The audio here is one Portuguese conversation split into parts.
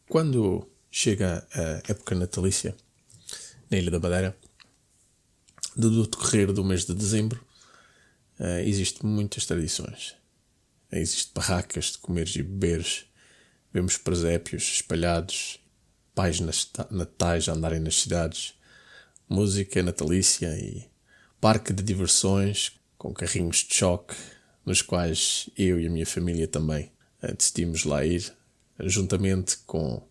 Quando chega a época natalícia, na Ilha da Madeira, do decorrer do mês de dezembro, existem muitas tradições. Existem barracas de comeres e beberes, vemos presépios espalhados, pais natais a andarem nas cidades, música natalícia e parque de diversões com carrinhos de choque, nos quais eu e a minha família também decidimos lá ir, juntamente com o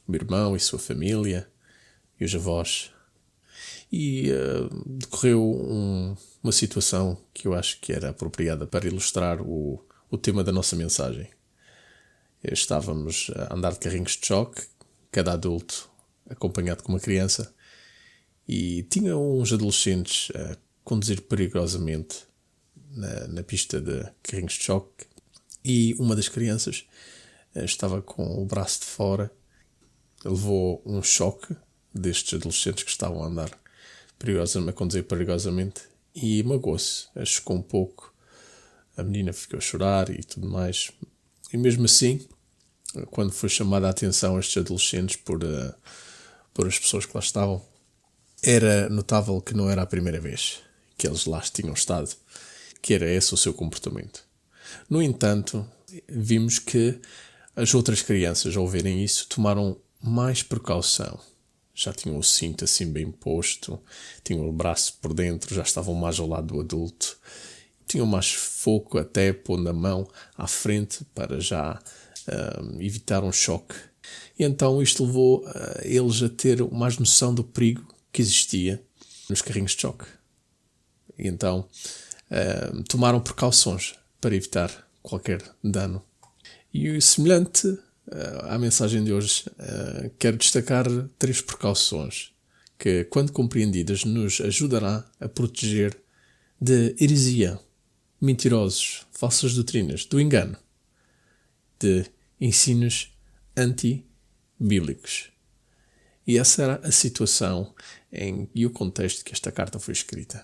meu irmão e sua família e os avós. E decorreu uma situação que eu acho que era apropriada para ilustrar o tema da nossa mensagem. Estávamos a andar de carrinhos de choque, cada adulto acompanhado com uma criança, e tinha uns adolescentes a conduzir perigosamente na pista de carrinhos de choque, e uma das crianças estava com o braço de fora, levou um choque destes adolescentes que estavam a andar a conduzir perigosamente e magoou-se, chocou um pouco, a menina ficou a chorar e tudo mais, e mesmo assim, quando foi chamada a atenção estes adolescentes por as pessoas que lá estavam, era notável que não era a primeira vez que eles lá tinham estado, que era esse o seu comportamento. No entanto, vimos que as outras crianças, ao verem isso, tomaram mais precaução. Já tinham o cinto assim bem posto, tinham o braço por dentro, já estavam mais ao lado do adulto, tinham mais foco até pondo a mão à frente para já evitar um choque. E então isto levou eles a ter mais noção do perigo que existia nos carrinhos de choque. E então tomaram precauções para evitar qualquer dano. E semelhante à mensagem de hoje, quero destacar 3 precauções que, quando compreendidas, nos ajudará a proteger de heresia, mentirosos, falsas doutrinas, do engano, de ensinos anti-bíblicos. E essa era a situação e o contexto que esta carta foi escrita.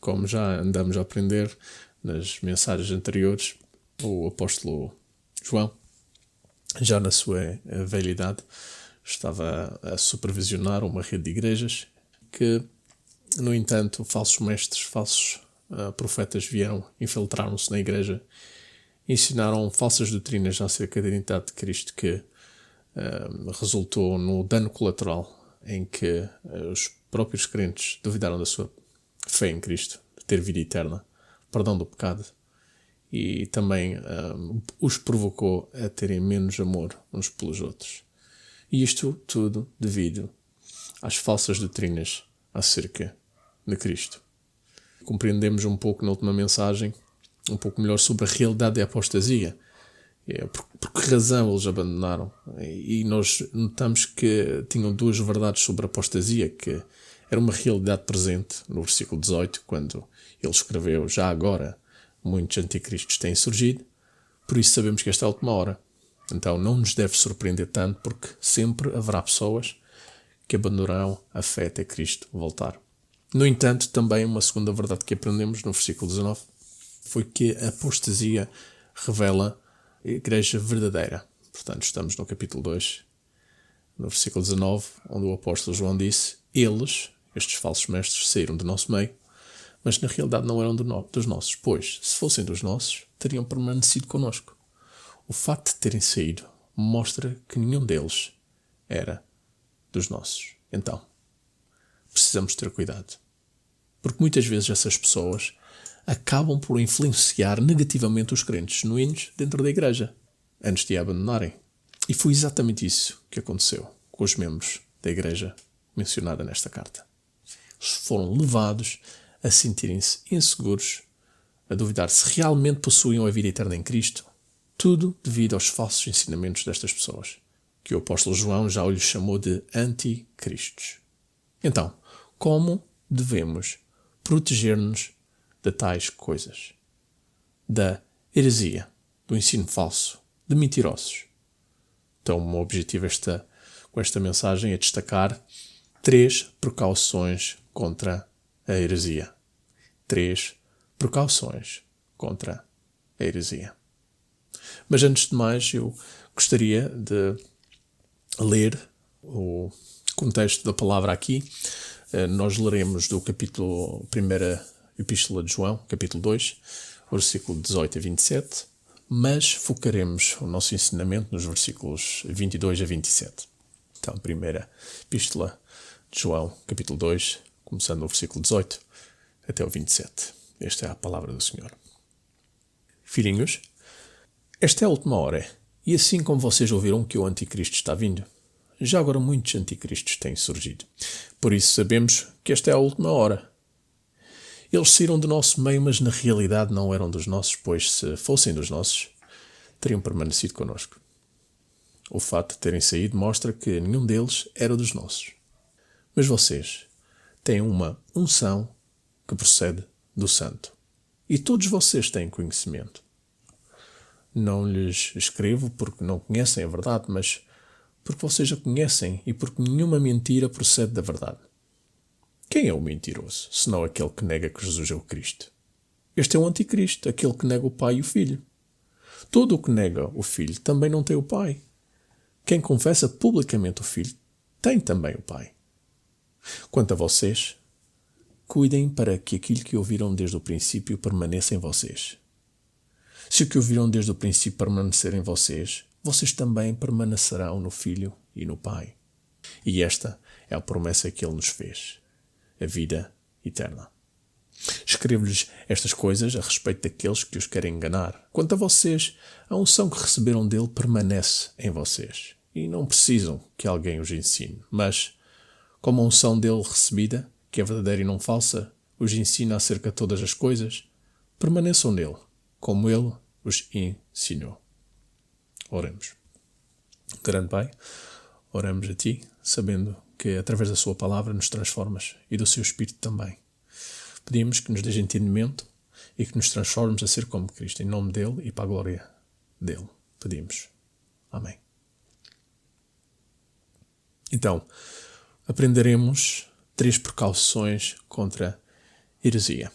Como já andamos a aprender nas mensagens anteriores, o apóstolo João, já na sua velha idade, estava a supervisionar uma rede de igrejas que, no entanto, falsos mestres, falsos profetas infiltraram-se na igreja, ensinaram falsas doutrinas acerca da identidade de Cristo que resultou no dano colateral em que os próprios crentes duvidaram da sua fé em Cristo, de ter vida eterna, perdão do pecado, e também os provocou a terem menos amor uns pelos outros. E isto tudo devido às falsas doutrinas acerca de Cristo. Compreendemos um pouco na última mensagem, um pouco melhor sobre a realidade da apostasia. Por que razão eles abandonaram? E nós notamos que tinham 2 verdades sobre a apostasia, que era uma realidade presente no versículo 18, quando ele escreveu: já agora muitos anticristos têm surgido, por isso sabemos que esta é a última hora. Então não nos deve surpreender tanto, porque sempre haverá pessoas que abandonarão a fé até Cristo voltar. No entanto, também uma segunda verdade que aprendemos no versículo 19 foi que a apostasia revela a igreja verdadeira. Portanto, estamos no capítulo 2, no versículo 19, onde o apóstolo João disse: eles, estes falsos mestres, saíram do nosso meio, mas na realidade não eram dos nossos, pois, se fossem dos nossos, teriam permanecido connosco. O facto de terem saído mostra que nenhum deles era dos nossos. Então, precisamos ter cuidado, porque muitas vezes essas pessoas acabam por influenciar negativamente os crentes genuínos dentro da igreja, antes de a abandonarem. E foi exatamente isso que aconteceu com os membros da igreja mencionada nesta carta. Eles foram levados a sentirem-se inseguros, a duvidar se realmente possuíam a vida eterna em Cristo, tudo devido aos falsos ensinamentos destas pessoas, que o apóstolo João já lhes chamou de anticristos. Então, como devemos proteger-nos de tais coisas? Da heresia, do ensino falso, de mentirosos. Então, o meu objetivo com esta mensagem é destacar 3 precauções contra a heresia. 3 precauções contra a heresia. Mas antes de mais, eu gostaria de ler o contexto da palavra aqui. Nós leremos do capítulo 1 Epístola de João, capítulo 2, versículo 18 a 27, mas focaremos o nosso ensinamento nos versículos 22 a 27. Então, 1 Epístola de João, capítulo 2, começando no versículo 18 até o 27. Esta é a palavra do Senhor. Filhinhos, esta é a última hora, e assim como vocês ouviram que o anticristo está vindo, já agora muitos anticristos têm surgido. Por isso sabemos que esta é a última hora. Eles saíram do nosso meio, mas na realidade não eram dos nossos, pois se fossem dos nossos, teriam permanecido connosco. O fato de terem saído mostra que nenhum deles era dos nossos. Mas vocês têm uma unção que procede do Santo. E todos vocês têm conhecimento. Não lhes escrevo porque não conhecem a verdade, mas porque vocês a conhecem e porque nenhuma mentira procede da verdade. Quem é o mentiroso, senão aquele que nega que Jesus é o Cristo? Este é o anticristo, aquele que nega o Pai e o Filho. Todo o que nega o Filho também não tem o Pai. Quem confessa publicamente o Filho tem também o Pai. Quanto a vocês, cuidem para que aquilo que ouviram desde o princípio permaneça em vocês. Se o que ouviram desde o princípio permanecer em vocês, vocês também permanecerão no Filho e no Pai. E esta é a promessa que Ele nos fez, a vida eterna. Escrevo-lhes estas coisas a respeito daqueles que os querem enganar. Quanto a vocês, a unção que receberam dele permanece em vocês, e não precisam que alguém os ensine. Mas, como a unção dele recebida, que é verdadeira e não falsa, os ensina acerca de todas as coisas, permaneçam nele, como ele os ensinou. Oremos. Grande Pai, oramos a Ti, sabendo que através da Sua palavra nos transformas e do Seu Espírito também. Pedimos que nos dês entendimento e que nos transformes a ser como Cristo, em nome dEle e para a glória dEle. Pedimos. Amém. Então, aprenderemos 3 precauções contra heresia.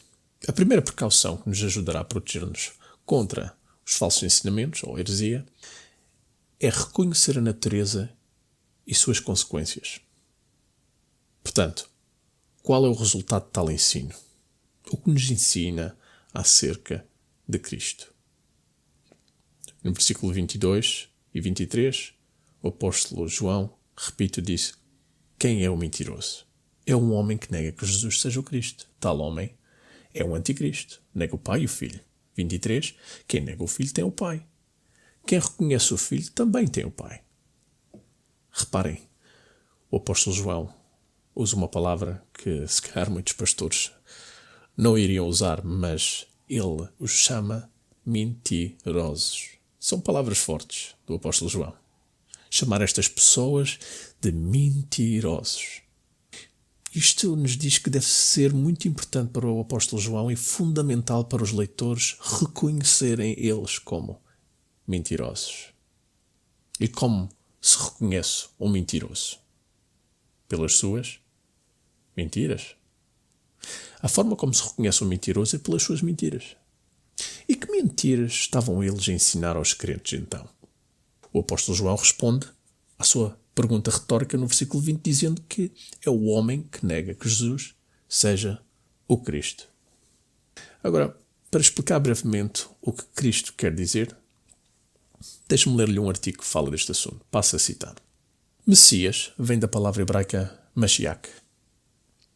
A primeira precaução que nos ajudará a proteger-nos contra os falsos ensinamentos ou heresia é reconhecer a natureza e suas consequências. Portanto, qual é o resultado de tal ensino? O que nos ensina acerca de Cristo? No versículo 22 e 23, o apóstolo João, repito, disse: quem é o mentiroso? É um homem que nega que Jesus seja o Cristo. Tal homem é um anticristo. Nega o Pai e o Filho. 23, quem nega o Filho tem o Pai. Quem reconhece o Filho também tem o Pai. Reparem, o apóstolo João usa uma palavra que se calhar muitos pastores não iriam usar, mas ele os chama mentirosos. São palavras fortes do apóstolo João. Chamar estas pessoas de mentirosos. Isto nos diz que deve ser muito importante para o apóstolo João e fundamental para os leitores reconhecerem eles como mentirosos. E como se reconhece um mentiroso? Pelas suas mentiras. A forma como se reconhece um mentiroso é pelas suas mentiras. E que mentiras estavam eles a ensinar aos crentes então? O apóstolo João responde à sua pergunta retórica no versículo 20, dizendo que é o homem que nega que Jesus seja o Cristo. Agora, para explicar brevemente o que Cristo quer dizer, deixe-me ler-lhe um artigo que fala deste assunto. Passo a citar. Messias vem da palavra hebraica Mashiach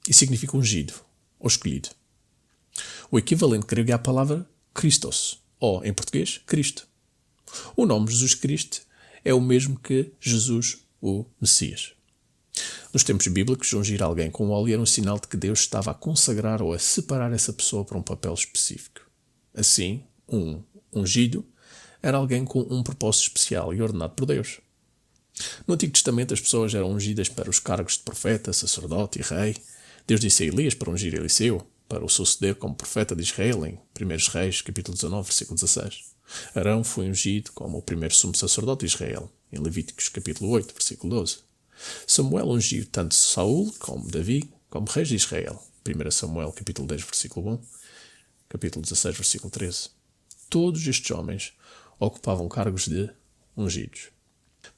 e significa ungido ou escolhido. O equivalente grego é a palavra Christos, ou, em português, Cristo. O nome Jesus Cristo é o mesmo que Jesus, o Messias. Nos tempos bíblicos, ungir alguém com óleo era um sinal de que Deus estava a consagrar ou a separar essa pessoa para um papel específico. Assim, um ungido era alguém com um propósito especial e ordenado por Deus. No Antigo Testamento, as pessoas eram ungidas para os cargos de profeta, sacerdote e rei. Deus disse a Elias para ungir Eliseu, para o suceder como profeta de Israel, em 1 Reis, capítulo 19, versículo 16. Arão foi ungido como o primeiro sumo sacerdote de Israel, em Levíticos, capítulo 8, versículo 12. Samuel ungiu tanto Saul como Davi, como reis de Israel, 1 Samuel, capítulo 10, versículo 1, capítulo 16, versículo 13. Todos estes homens ocupavam cargos de ungidos.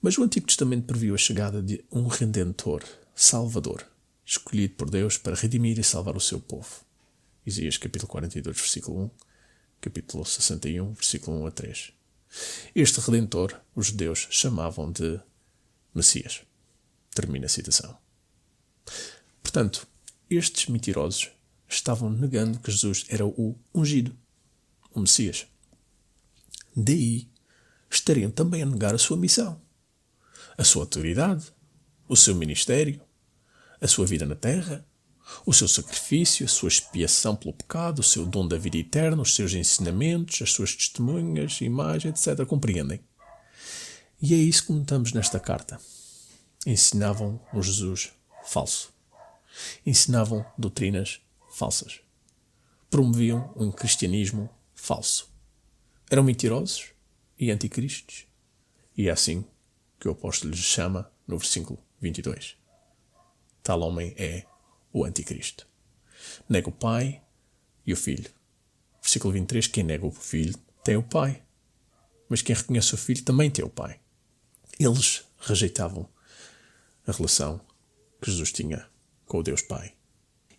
Mas o Antigo Testamento previu a chegada de um Redentor, Salvador, escolhido por Deus para redimir e salvar o seu povo. Isaías capítulo 42, versículo 1, capítulo 61, versículo 1 a 3. Este Redentor, os judeus chamavam de Messias. Termina a citação. Portanto, estes mentirosos estavam negando que Jesus era o ungido, o Messias. Daí, estariam também a negar a sua missão, a sua autoridade, o seu ministério, a sua vida na terra, o seu sacrifício, a sua expiação pelo pecado, o seu dom da vida eterna, os seus ensinamentos, as suas testemunhas, imagens, etc. Compreendem? E é isso que notamos nesta carta. Ensinavam um Jesus falso. Ensinavam doutrinas falsas. Promoviam um cristianismo falso. Eram mentirosos e anticristos. E é assim que o apóstolo lhes chama no versículo 22. Tal homem é o anticristo. Nega o Pai e o Filho. Versículo 23. Quem nega o Filho tem o Pai. Mas quem reconhece o Filho também tem o Pai. Eles rejeitavam a relação que Jesus tinha com o Deus Pai.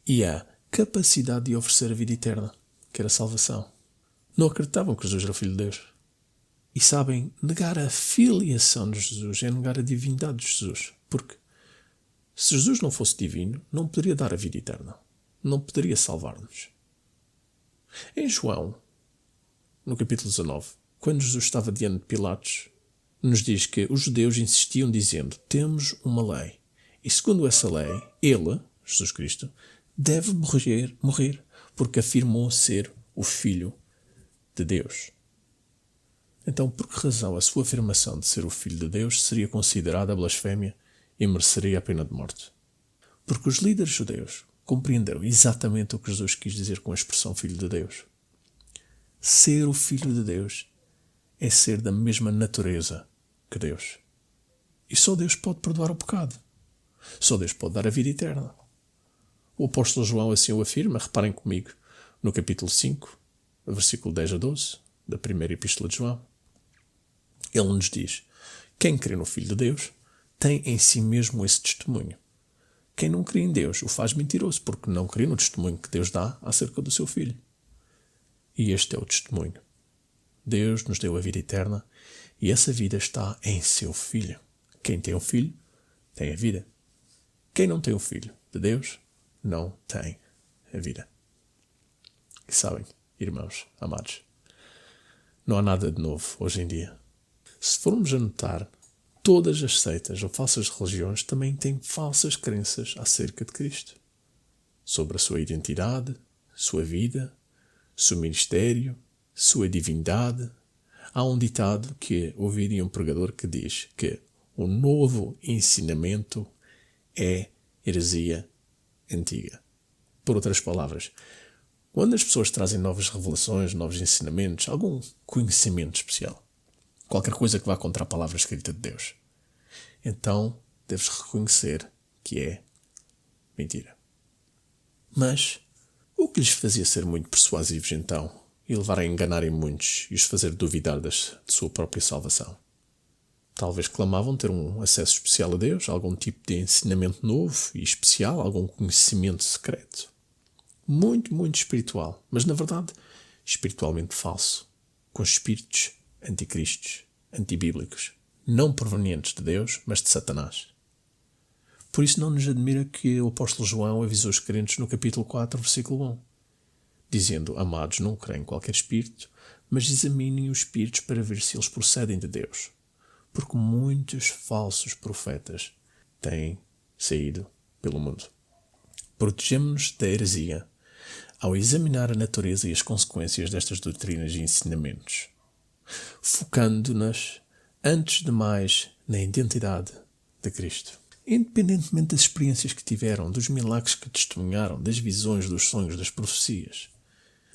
E a capacidade de oferecer a vida eterna, que era a salvação. Não acreditavam que Jesus era o Filho de Deus. E sabem, negar a filiação de Jesus é negar a divindade de Jesus. Porque se Jesus não fosse divino, não poderia dar a vida eterna. Não poderia salvar-nos. Em João, no capítulo 19, quando Jesus estava diante de Pilatos, nos diz que os judeus insistiam dizendo: temos uma lei. E segundo essa lei, ele, Jesus Cristo, deve morrer porque afirmou ser o Filho de Deus. Então, por que razão a sua afirmação de ser o Filho de Deus seria considerada blasfémia e mereceria a pena de morte? Porque os líderes judeus compreenderam exatamente o que Jesus quis dizer com a expressão Filho de Deus. Ser o Filho de Deus é ser da mesma natureza que Deus. E só Deus pode perdoar o pecado. Só Deus pode dar a vida eterna. O apóstolo João assim o afirma, reparem comigo, no capítulo 5, versículo 10 a 12, da primeira epístola de João. Ele nos diz: quem crê no Filho de Deus tem em si mesmo esse testemunho. Quem não crê em Deus o faz mentiroso, porque não crê no testemunho que Deus dá acerca do seu Filho. E este é o testemunho. Deus nos deu a vida eterna e essa vida está em seu Filho. Quem tem o Filho tem a vida. Quem não tem o Filho de Deus não tem a vida. E sabem, irmãos amados, não há nada de novo hoje em dia. Se formos a notar, todas as seitas ou falsas religiões também têm falsas crenças acerca de Cristo. Sobre a sua identidade, sua vida, seu ministério, sua divindade. Há um ditado que ouvi de um pregador que diz que o novo ensinamento é heresia antiga. Por outras palavras, quando as pessoas trazem novas revelações, novos ensinamentos, algum conhecimento especial, qualquer coisa que vá contra a palavra escrita de Deus, então deves reconhecer que é mentira. Mas o que lhes fazia ser muito persuasivos então e levar a enganarem muitos e os fazer duvidar de sua própria salvação? Talvez clamavam ter um acesso especial a Deus, algum tipo de ensinamento novo e especial, algum conhecimento secreto. Muito, muito espiritual, mas na verdade espiritualmente falso, com espíritos anticristos, antibíblicos, não provenientes de Deus, mas de Satanás. Por isso não nos admira que o apóstolo João avisou os crentes no capítulo 4, versículo 1, dizendo: amados, não creem em qualquer espírito, mas examinem os espíritos para ver se eles procedem de Deus, porque muitos falsos profetas têm saído pelo mundo. Protegemos-nos da heresia ao examinar a natureza e as consequências destas doutrinas e ensinamentos, focando-nas, antes de mais, na identidade de Cristo. Independentemente das experiências que tiveram, dos milagres que testemunharam, das visões, dos sonhos, das profecias.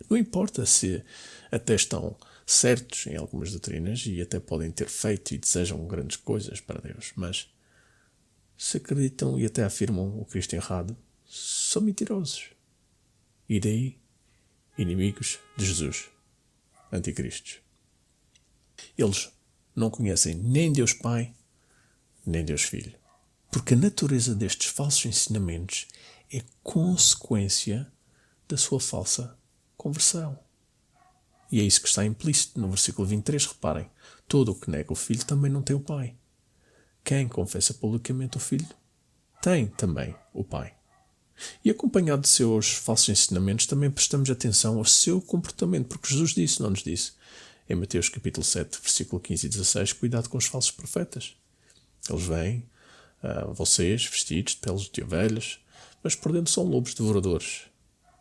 Não importa se até estão certos em algumas doutrinas e até podem ter feito e desejam grandes coisas para Deus, mas se acreditam e até afirmam o Cristo errado, são mentirosos. E daí, inimigos de Jesus, anticristos. Eles não conhecem nem Deus Pai, nem Deus Filho. Porque a natureza destes falsos ensinamentos é consequência da sua falsa conversão. E é isso que está implícito no versículo 23, reparem. Todo o que nega o Filho também não tem o Pai. Quem confessa publicamente o Filho tem também o Pai. E acompanhado de seus falsos ensinamentos, também prestamos atenção ao seu comportamento, porque Jesus disse, não nos disse, em Mateus capítulo 7, versículo 15 e 16, cuidado com os falsos profetas. Eles vêm a vocês vestidos de peles de ovelhas, mas por dentro são lobos devoradores.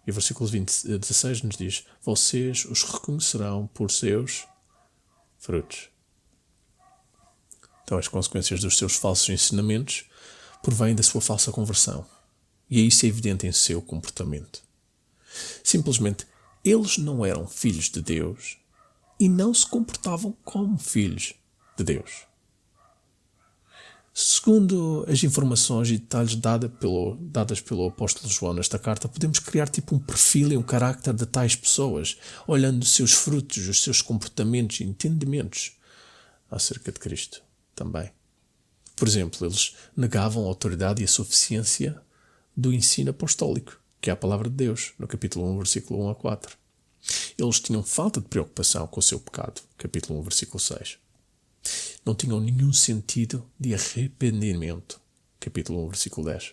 E o versículo 16 nos diz, vocês os reconhecerão por seus frutos. Então as consequências dos seus falsos ensinamentos provêm da sua falsa conversão. E isso é evidente em seu comportamento. Simplesmente, eles não eram filhos de Deus e não se comportavam como filhos de Deus. Segundo as informações e detalhes dadas pelo apóstolo João nesta carta, podemos criar tipo um perfil e um carácter de tais pessoas, olhando os seus frutos, os seus comportamentos e entendimentos acerca de Cristo também. Por exemplo, eles negavam a autoridade e a suficiência do ensino apostólico, que é a palavra de Deus, no capítulo 1, versículo 1 a 4. Eles tinham falta de preocupação com o seu pecado, capítulo 1, versículo 6. Não tinham nenhum sentido de arrependimento, capítulo 1, versículo 10.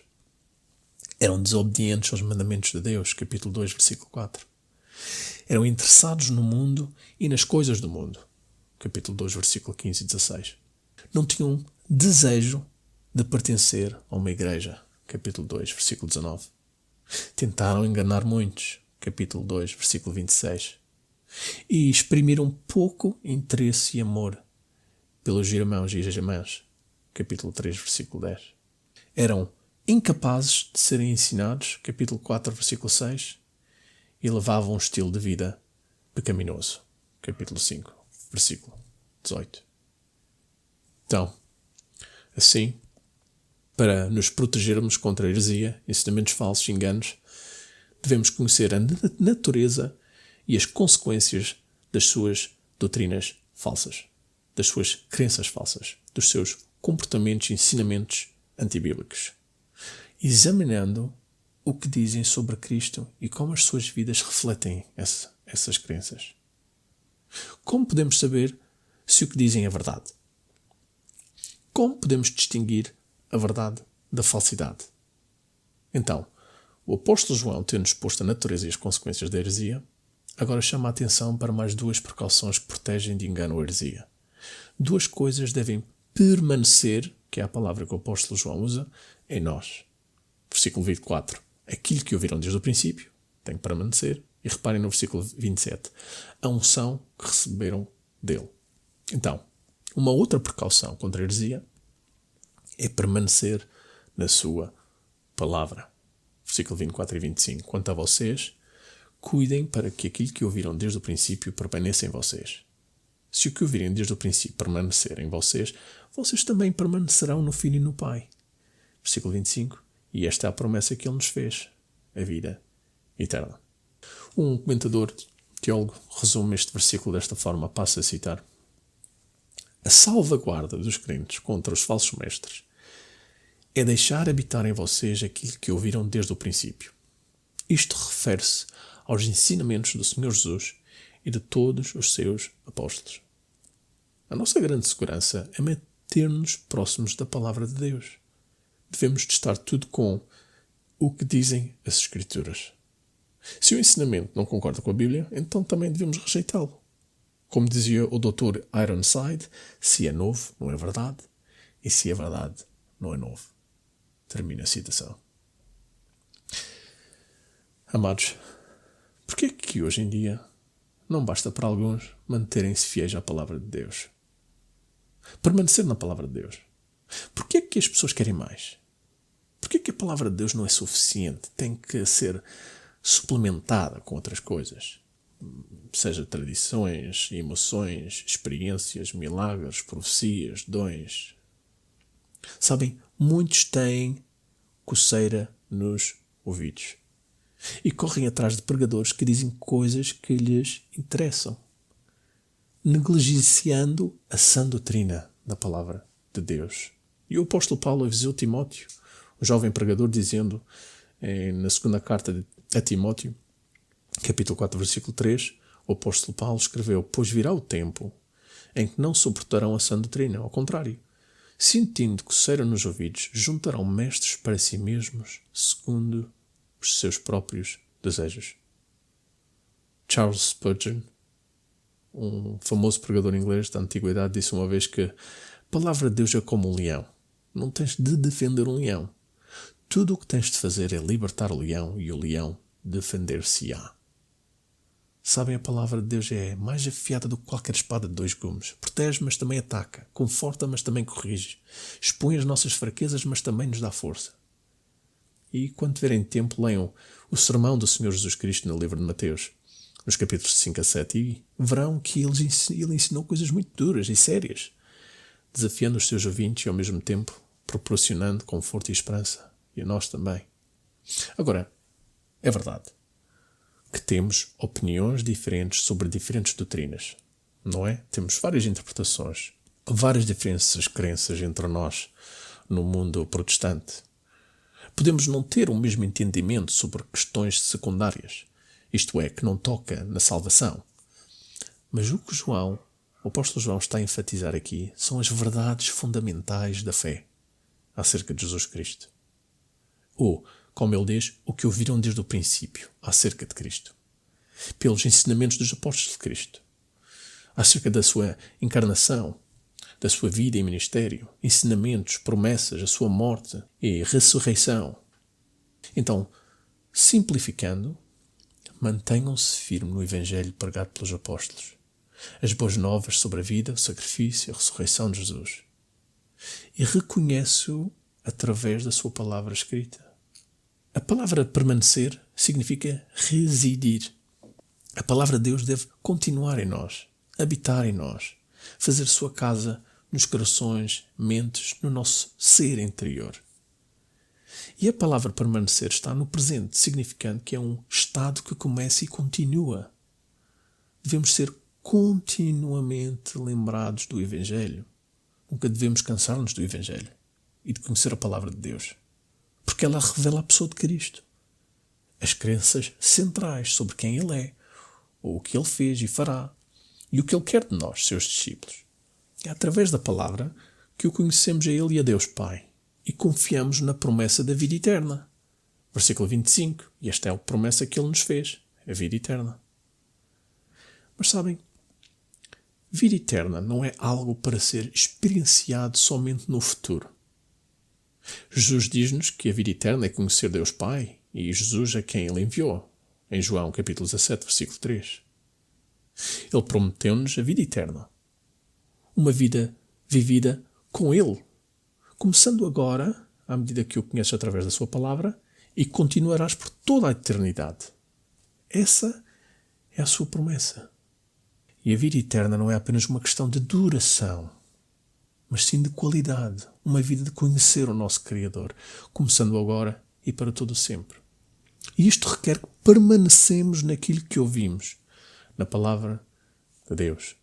Eram desobedientes aos mandamentos de Deus, capítulo 2, versículo 4. Eram interessados no mundo e nas coisas do mundo, capítulo 2, versículo 15 e 16. Não tinham desejo de pertencer a uma igreja, capítulo 2, versículo 19. Tentaram enganar muitos, capítulo 2, versículo 26. E exprimiram pouco interesse e amor pelos irmãos e as irmãs, capítulo 3, versículo 10. Eram incapazes de serem ensinados, capítulo 4, versículo 6, e levavam um estilo de vida pecaminoso, capítulo 5, versículo 18. Então, assim, para nos protegermos contra a heresia, ensinamentos falsos e enganos, devemos conhecer a natureza e as consequências das suas doutrinas falsas, das suas crenças falsas, dos seus comportamentos e ensinamentos antibíblicos, examinando o que dizem sobre Cristo e como as suas vidas refletem essas crenças. Como podemos saber se o que dizem é verdade? Como podemos distinguir a verdade da falsidade? Então, o apóstolo João, tendo exposto a natureza e as consequências da heresia, agora chama a atenção para mais duas precauções que protegem de engano ou heresia. Duas coisas devem permanecer, que é a palavra que o apóstolo João usa, em nós. Versículo 24. Aquilo que ouviram desde o princípio tem que permanecer. E reparem no versículo 27. A unção que receberam dele. Então, uma outra precaução contra a heresia é permanecer na sua palavra. Versículo 24 e 25. Quanto a vocês, cuidem para que aquilo que ouviram desde o princípio permaneça em vocês. Se o que ouvirem desde o princípio permanecer em vocês, vocês também permanecerão no Filho e no Pai. Versículo 25. E esta é a promessa que Ele nos fez, a vida eterna. Um comentador, teólogo, resume este versículo desta forma, passa a citar. A salvaguarda dos crentes contra os falsos mestres é deixar habitar em vocês aquilo que ouviram desde o princípio. Isto refere-se aos ensinamentos do Senhor Jesus e de todos os seus apóstolos. A nossa grande segurança é manter-nos próximos da palavra de Deus. Devemos testar tudo com o que dizem as Escrituras. Se o ensinamento não concorda com a Bíblia, então também devemos rejeitá-lo. Como dizia o Dr. Ironside, se é novo, não é verdade, e se é verdade, não é novo. Termina a citação. Amados, porquê é que hoje em dia não basta para alguns manterem-se fiéis à palavra de Deus? Permanecer na palavra de Deus. Porquê é que as pessoas querem mais? Porquê é que a palavra de Deus não é suficiente? Tem que ser suplementada com outras coisas. Seja tradições, emoções, experiências, milagres, profecias, dons. Sabem, muitos têm coceira nos ouvidos e correm atrás de pregadores que dizem coisas que lhes interessam, negligenciando a sã doutrina da palavra de Deus E o apóstolo Paulo avisou Timóteo, o jovem pregador, dizendo na segunda carta a Timóteo, capítulo 4, versículo 3, o apóstolo Paulo escreveu: pois virá o tempo em que não suportarão a sã doutrina, ao contrário, sentindo coceira nos ouvidos, juntarão mestres para si mesmos, segundo os seus próprios desejos. Charles Spurgeon, um famoso pregador inglês da antiguidade, disse uma vez que a palavra de Deus é como um leão. Não tens de defender um leão. Tudo o que tens de fazer é libertar o leão e o leão defender-se-á. Sabem, a palavra de Deus é mais afiada do que qualquer espada de 2 gumes. Protege, mas também ataca. Conforta, mas também corrige. Expõe as nossas fraquezas, mas também nos dá força. E quando tiverem tempo, leiam o sermão do Senhor Jesus Cristo no livro de Mateus, nos capítulos 5 a 7, e verão que ele ensinou coisas muito duras e sérias, desafiando os seus ouvintes e ao mesmo tempo proporcionando conforto e esperança. E a nós também. Agora, é verdade que temos opiniões diferentes sobre diferentes doutrinas, não é? Temos várias interpretações, várias diferenças de crenças entre nós no mundo protestante. Podemos não ter o mesmo entendimento sobre questões secundárias, isto é, que não toca na salvação. Mas o que o apóstolo João está a enfatizar aqui são as verdades fundamentais da fé acerca de Jesus Cristo. Ou, como ele diz, o que ouviram desde o princípio acerca de Cristo, pelos ensinamentos dos apóstolos de Cristo, acerca da sua encarnação, da sua vida e ministério, ensinamentos, promessas, a sua morte e ressurreição. Então, simplificando, mantenham-se firmes no Evangelho pregado pelos apóstolos, as boas novas sobre a vida, o sacrifício e a ressurreição de Jesus, e reconhece-o através da sua palavra escrita. A palavra permanecer significa residir. A palavra de Deus deve continuar em nós, habitar em nós, fazer sua casa nos corações, mentes, no nosso ser interior. E a palavra permanecer está no presente, significando que é um estado que começa e continua. Devemos ser continuamente lembrados do Evangelho. Nunca devemos cansar-nos do Evangelho e de conhecer a palavra de Deus, porque ela revela a pessoa de Cristo, as crenças centrais sobre quem Ele é, ou o que Ele fez e fará, e o que Ele quer de nós, seus discípulos. É através da palavra que o conhecemos a Ele e a Deus Pai, e confiamos na promessa da vida eterna. Versículo 25, e esta é a promessa que Ele nos fez, a vida eterna. Mas sabem, vida eterna não é algo para ser experienciado somente no futuro. Jesus diz-nos que a vida eterna é conhecer Deus Pai, e Jesus é quem Ele enviou, em João capítulo 17, versículo 3. Ele prometeu-nos a vida eterna, uma vida vivida com Ele, começando agora, à medida que o conheces através da sua palavra, e continuarás por toda a eternidade. Essa é a sua promessa. E a vida eterna não é apenas uma questão de duração, mas sim de qualidade, uma vida de conhecer o nosso Criador, começando agora e para todo sempre. E isto requer que permanecemos naquilo que ouvimos, na palavra de Deus.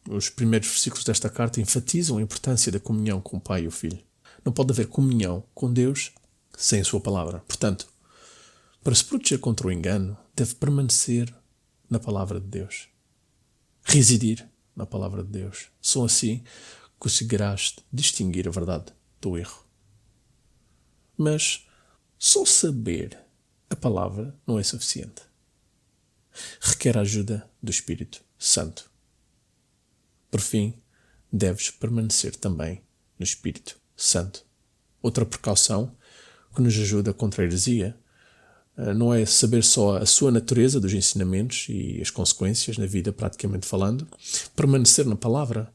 Os primeiros versículos desta carta enfatizam a importância da comunhão com o Pai e o Filho. Não pode haver comunhão com Deus sem a sua palavra. Portanto, para se proteger contra o engano, deve permanecer na palavra de Deus. Residir na palavra de Deus. Só assim conseguirás distinguir a verdade do erro. Mas só saber a palavra não é suficiente. Requer a ajuda do Espírito Santo. Por fim, deves permanecer também no Espírito Santo. Outra precaução que nos ajuda contra a heresia não é saber só a sua natureza dos ensinamentos e as consequências na vida, praticamente falando, permanecer na palavra,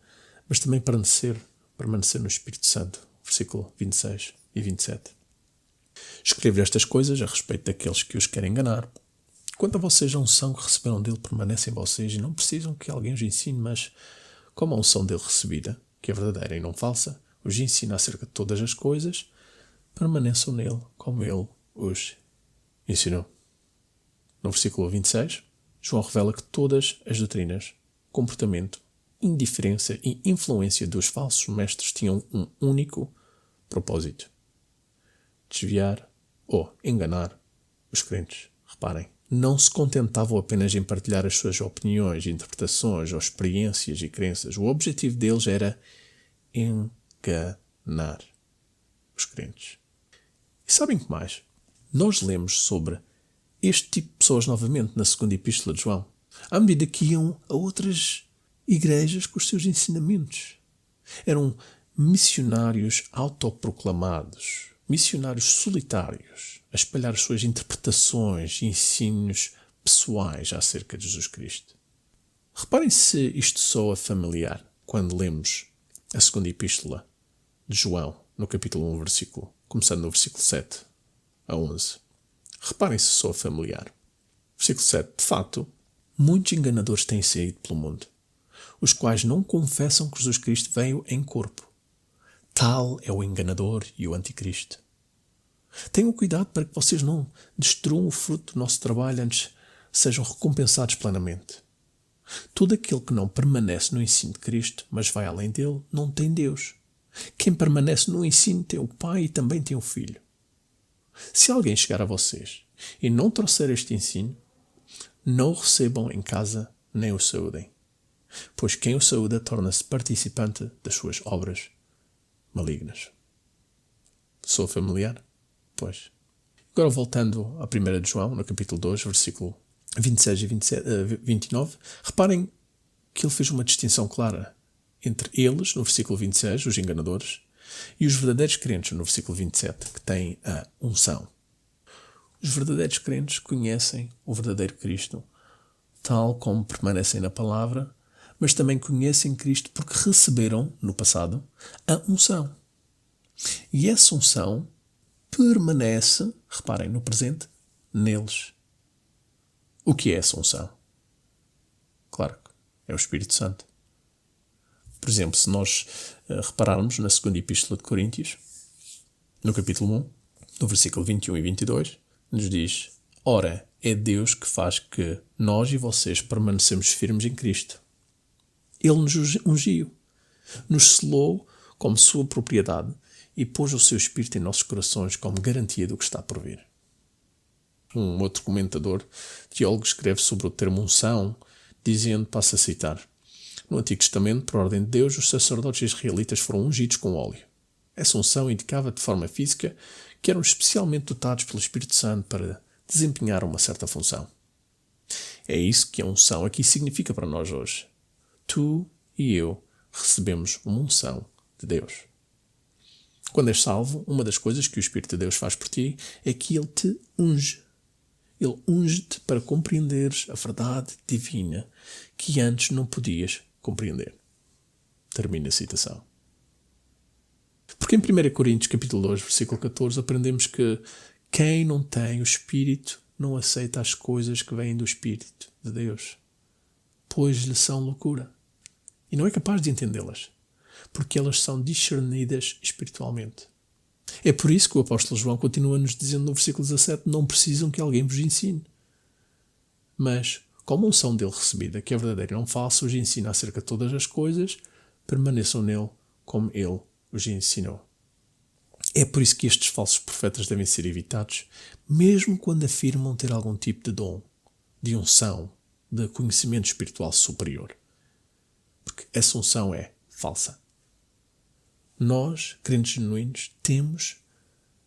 mas também permanecer no Espírito Santo. Versículo 26 e 27. Escrevo estas coisas a respeito daqueles que os querem enganar. Quanto a vocês, a unção que receberam dele permanece em vocês e não precisam que alguém os ensine, mas como a unção dele recebida, que é verdadeira e não falsa, os ensina acerca de todas as coisas, permaneçam nele como ele os ensinou. No versículo 26, João revela que todas as doutrinas, comportamento, indiferença e influência dos falsos mestres tinham um único propósito: desviar ou enganar os crentes. Reparem, não se contentavam apenas em partilhar as suas opiniões, interpretações ou experiências e crenças. O objetivo deles era enganar os crentes. E sabem que mais? Nós lemos sobre este tipo de pessoas novamente na segunda epístola de João, à medida que iam a outras igrejas com os seus ensinamentos. Eram missionários autoproclamados, missionários solitários, a espalhar as suas interpretações e ensinos pessoais acerca de Jesus Cristo. Reparem se isto soa familiar quando lemos a segunda epístola de João, no capítulo 1, começando no versículo 7 a 11. Reparem se soa familiar. Versículo 7. De fato, muitos enganadores têm saído pelo mundo, os quais não confessam que Jesus Cristo veio em corpo. Tal é o enganador e o anticristo. Tenham cuidado para que vocês não destruam o fruto do nosso trabalho antes sejam recompensados plenamente. Todo aquele que não permanece no ensino de Cristo, mas vai além dele, não tem Deus. Quem permanece no ensino tem o Pai e também tem o Filho. Se alguém chegar a vocês e não trouxer este ensino, não o recebam em casa nem o saúdem, pois quem o saúda torna-se participante das suas obras malignas. Sou familiar? Pois. Agora voltando à 1 de João, no capítulo 2, versículo 26 e 29, reparem que ele fez uma distinção clara entre eles, no versículo 26, os enganadores, e os verdadeiros crentes, no versículo 27, que têm a unção. Os verdadeiros crentes conhecem o verdadeiro Cristo, tal como permanecem na palavra, mas também conhecem Cristo porque receberam, no passado, a unção. E essa unção permanece, reparem, no presente, neles. O que é essa unção? Claro que é o Espírito Santo. Por exemplo, se nós repararmos na segunda epístola de Coríntios, no capítulo 1, no versículo 21 e 22, nos diz: ora, é Deus que faz que nós e vocês permanecemos firmes em Cristo. Ele nos ungiu, nos selou como sua propriedade e pôs o seu Espírito em nossos corações como garantia do que está por vir. Um outro comentador, teólogo, escreve sobre o termo unção, dizendo, passo a citar: no Antigo Testamento, por ordem de Deus, os sacerdotes israelitas foram ungidos com óleo. Essa unção indicava de forma física que eram especialmente dotados pelo Espírito Santo para desempenhar uma certa função. É isso que a unção aqui significa para nós hoje. Tu e eu recebemos uma unção de Deus. Quando és salvo, uma das coisas que o Espírito de Deus faz por ti é que Ele te unge. Ele unge-te para compreenderes a verdade divina que antes não podias compreender. Termina a citação. Porque em 1 Coríntios capítulo 2, versículo 14, aprendemos que quem não tem o Espírito não aceita as coisas que vêm do Espírito de Deus, pois lhe são loucura, e não é capaz de entendê-las, porque elas são discernidas espiritualmente. É por isso que o apóstolo João continua-nos dizendo no versículo 17: não precisam que alguém vos ensine. Mas, como a unção dele recebida, que é verdadeira e não falsa, os ensina acerca de todas as coisas, permaneçam nele como ele os ensinou. É por isso que estes falsos profetas devem ser evitados, mesmo quando afirmam ter algum tipo de dom, de unção, de conhecimento espiritual superior. Porque essa unção é falsa. Nós, crentes genuínos, temos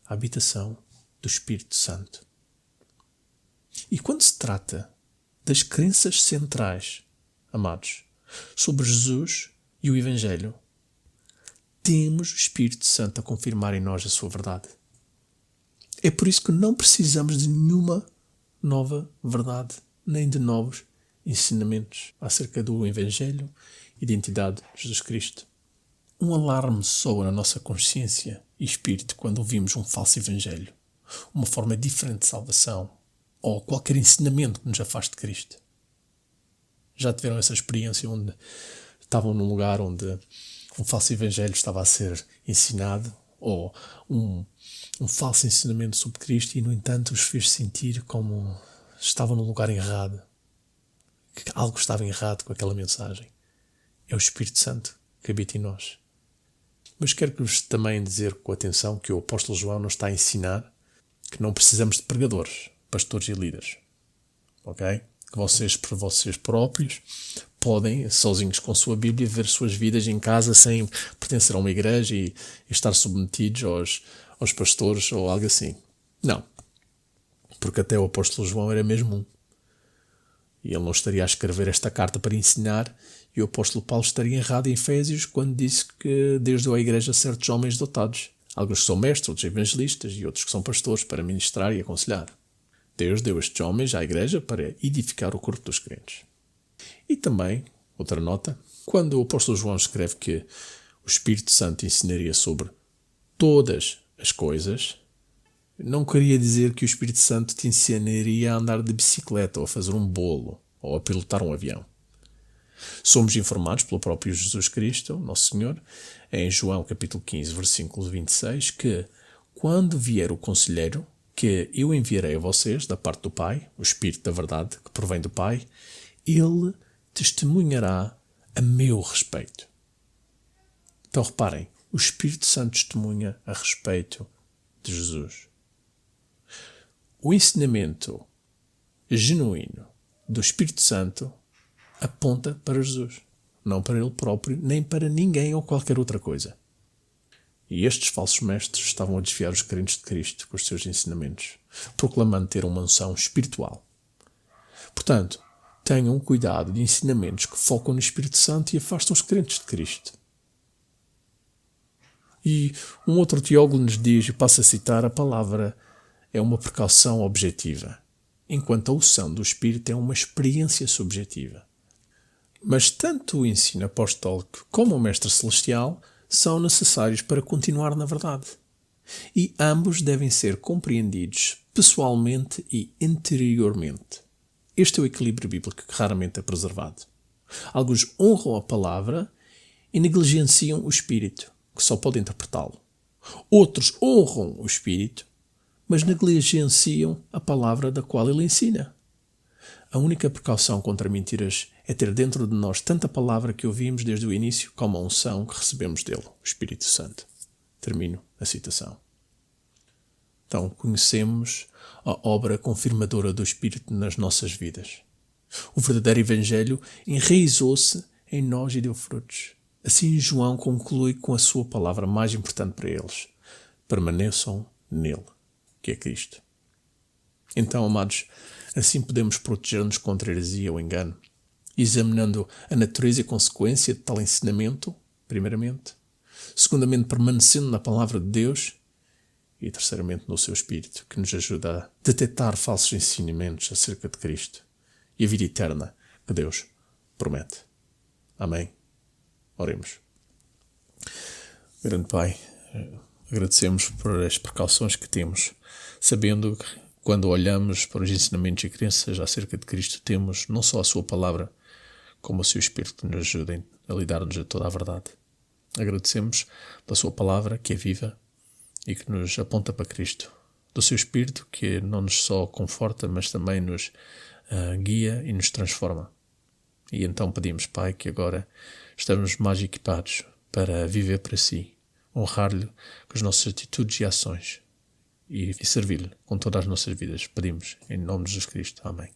a habitação do Espírito Santo. E quando se trata das crenças centrais, amados, sobre Jesus e o Evangelho, temos o Espírito Santo a confirmar em nós a sua verdade. É por isso que não precisamos de nenhuma nova verdade, nem de novos ensinamentos acerca do Evangelho e da identidade de Jesus Cristo. Um alarme soa na nossa consciência e espírito quando ouvimos um falso Evangelho, uma forma diferente de salvação ou qualquer ensinamento que nos afaste de Cristo. Já tiveram essa experiência onde estavam num lugar onde um falso Evangelho estava a ser ensinado ou um falso ensinamento sobre Cristo e, no entanto, os fez sentir como estavam no lugar errado, que algo estava errado com aquela mensagem. É o Espírito Santo que habita em nós. Mas quero-vos também dizer com atenção que o apóstolo João nos está a ensinar que não precisamos de pregadores, pastores e líderes. Ok? Que vocês, por vocês próprios, podem, sozinhos com a sua Bíblia, ver suas vidas em casa sem pertencer a uma igreja e estar submetidos aos pastores ou algo assim. Não. Porque até o apóstolo João era mesmo um. E ele não estaria a escrever esta carta para ensinar, e o apóstolo Paulo estaria errado em Efésios quando disse que Deus deu à igreja certos homens dotados. Alguns que são mestres, outros evangelistas e outros que são pastores para ministrar e aconselhar. Deus deu estes homens à igreja para edificar o corpo dos crentes. E também, outra nota, quando o apóstolo João escreve que o Espírito Santo ensinaria sobre todas as coisas, não queria dizer que o Espírito Santo te ensinaria a andar de bicicleta ou a fazer um bolo ou a pilotar um avião. Somos informados pelo próprio Jesus Cristo, nosso Senhor, em João capítulo 15, versículo 26, que quando vier o Conselheiro, que eu enviarei a vocês da parte do Pai, o Espírito da verdade que provém do Pai, ele testemunhará a meu respeito. Então reparem, o Espírito Santo testemunha a respeito de Jesus. O ensinamento genuíno do Espírito Santo aponta para Jesus, não para ele próprio, nem para ninguém ou qualquer outra coisa. E estes falsos mestres estavam a desviar os crentes de Cristo com os seus ensinamentos, proclamando ter uma unção espiritual. Portanto, tenham cuidado de ensinamentos que focam no Espírito Santo e afastam os crentes de Cristo. E um outro teólogo nos diz, e passo a citar, a palavra é uma precaução objetiva, enquanto a unção do Espírito é uma experiência subjetiva. Mas tanto o ensino apostólico como o Mestre Celestial são necessários para continuar na verdade. E ambos devem ser compreendidos pessoalmente e interiormente. Este é o equilíbrio bíblico que raramente é preservado. Alguns honram a palavra e negligenciam o Espírito, que só pode interpretá-lo. Outros honram o Espírito, mas negligenciam a palavra da qual ele ensina. A única precaução contra mentiras é ter dentro de nós tanta palavra que ouvimos desde o início como a unção que recebemos dele, o Espírito Santo. Termino a citação. Então, conhecemos a obra confirmadora do Espírito nas nossas vidas. O verdadeiro Evangelho enraizou-se em nós e deu frutos. Assim, João conclui com a sua palavra mais importante para eles. Permaneçam nele, que é Cristo. Então, amados, assim podemos proteger-nos contra a heresia ou engano, examinando a natureza e consequência de tal ensinamento, primeiramente, segundamente, permanecendo na palavra de Deus e, terceiramente, no seu Espírito, que nos ajuda a detectar falsos ensinamentos acerca de Cristo e a vida eterna que Deus promete. Amém? Oremos. Grande Pai, agradecemos por as precauções que temos, sabendo que quando olhamos para os ensinamentos e crenças acerca de Cristo, temos não só a sua palavra, como o seu Espírito que nos ajuda a lidar-nos a toda a verdade. Agradecemos da sua palavra, que é viva e que nos aponta para Cristo. Do seu Espírito, que não nos só conforta, mas também nos guia e nos transforma. E então pedimos, Pai, que agora estamos mais equipados para viver para si, honrar-lhe com as nossas atitudes e ações e servir-lhe com todas as nossas vidas. Pedimos em nome de Jesus Cristo. Amém.